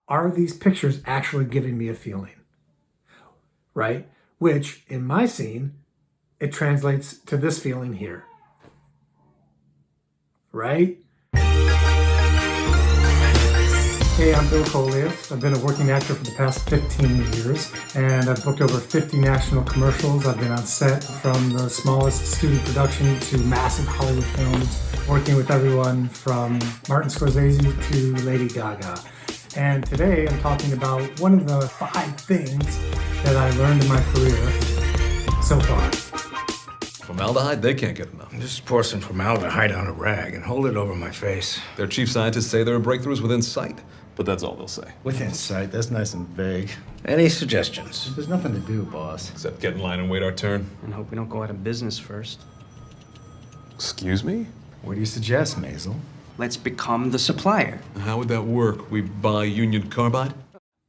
are these pictures actually giving me a feeling? Right? Which, in my scene, it translates to this feeling here. Right? Hey, I'm Bill Kolias. I've been a working actor for the past 15 years, and I've booked over 50 national commercials. I've been on set from the smallest studio production to massive Hollywood films, working with everyone from Martin Scorsese to Lady Gaga. And today I'm talking about one of the 5 things that I learned in my career so far. Formaldehyde, they can't get enough. Just pour some formaldehyde on a rag and hold it over my face. Their chief scientists say there are breakthroughs within sight, but that's all they'll say. Within sight, that's nice and vague. Any suggestions? There's nothing to do, boss. Except get in line and wait our turn. And hope we don't go out of business first. Excuse me? What do you suggest, Maisel? Let's become the supplier. How would that work? We buy Union Carbide?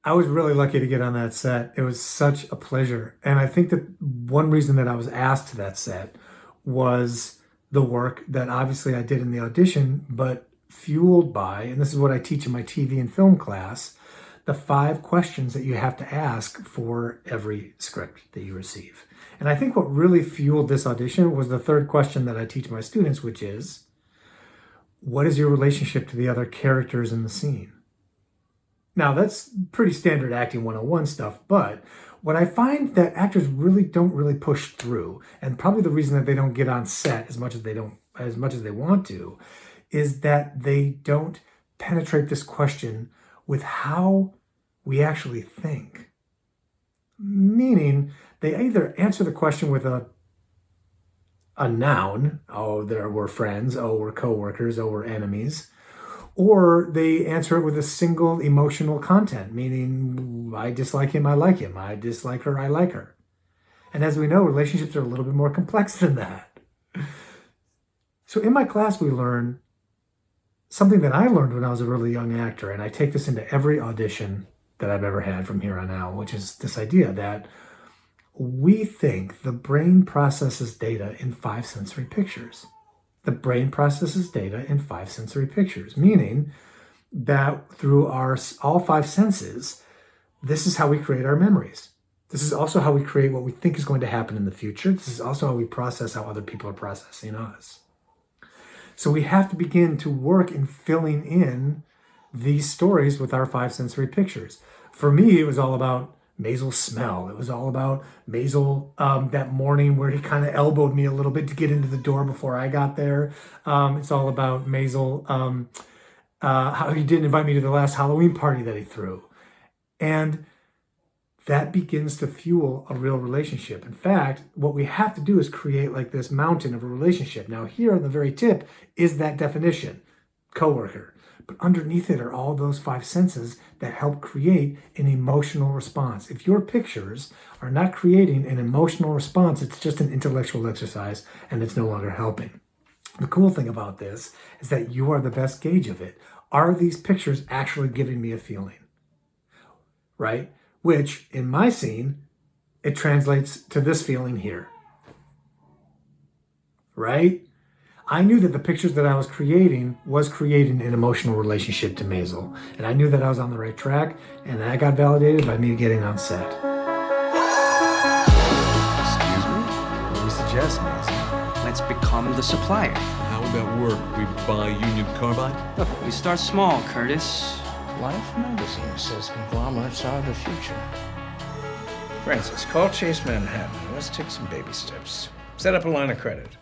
I was really lucky to get on that set. It was such a pleasure. And I think that one reason that I was asked to that set was the work that obviously I did in the audition, but fueled by, and this is what I teach in my TV and film class, the 5 questions that you have to ask for every script that you receive. And I think what really fueled this audition was the 3rd question that I teach my students, which is, what is your relationship to the other characters in the scene? Now, that's pretty standard acting 101 stuff, but what I find that actors don't really push through, and probably the reason that they don't get on set as much as they want to, is that they don't penetrate this question with how we actually think. Meaning, they either answer the question with a noun, oh, we're friends, oh, we're coworkers, oh, we're enemies, or they answer it with a single emotional content, meaning I dislike him, I like him, I dislike her, I like her. And as we know, relationships are a little bit more complex than that. So in my class, we learn something that I learned when I was a really young actor, and I take this into every audition that I've ever had from here on out, which is this idea that we think the brain processes data in 5 sensory pictures. The brain processes data in 5 sensory pictures, meaning that through all 5 senses, this is how we create our memories. This is also how we create what we think is going to happen in the future. This is also how we process how other people are processing us. So we have to begin to work in filling in these stories with our 5 sensory pictures. For me, it was all about Maisel's smell. It was all about Maisel that morning where he kind of elbowed me a little bit to get into the door before I got there. It's all about Maisel, how he didn't invite me to the last Halloween party that he threw. And that begins to fuel a real relationship. In fact, what we have to do is create like this mountain of a relationship. Now here on the very tip is that definition, coworker. But underneath it are all those 5 senses that help create an emotional response. If your pictures are not creating an emotional response, it's just an intellectual exercise and it's no longer helping. The cool thing about this is that you are the best gauge of it. Are these pictures actually giving me a feeling? Right? Which, in my scene, it translates to this feeling here. Right? I knew that the pictures that I was creating an emotional relationship to Maisel. And I knew that I was on the right track, and that got validated by me getting on set. Excuse me? What do you suggest, Maisel? Let's become the supplier. How would that work? We buy Union Carbide? Look, we start small, Curtis. Life magazine says conglomerates are the future. Francis, call Chase Manhattan. Let's take some baby steps. Set up a line of credit.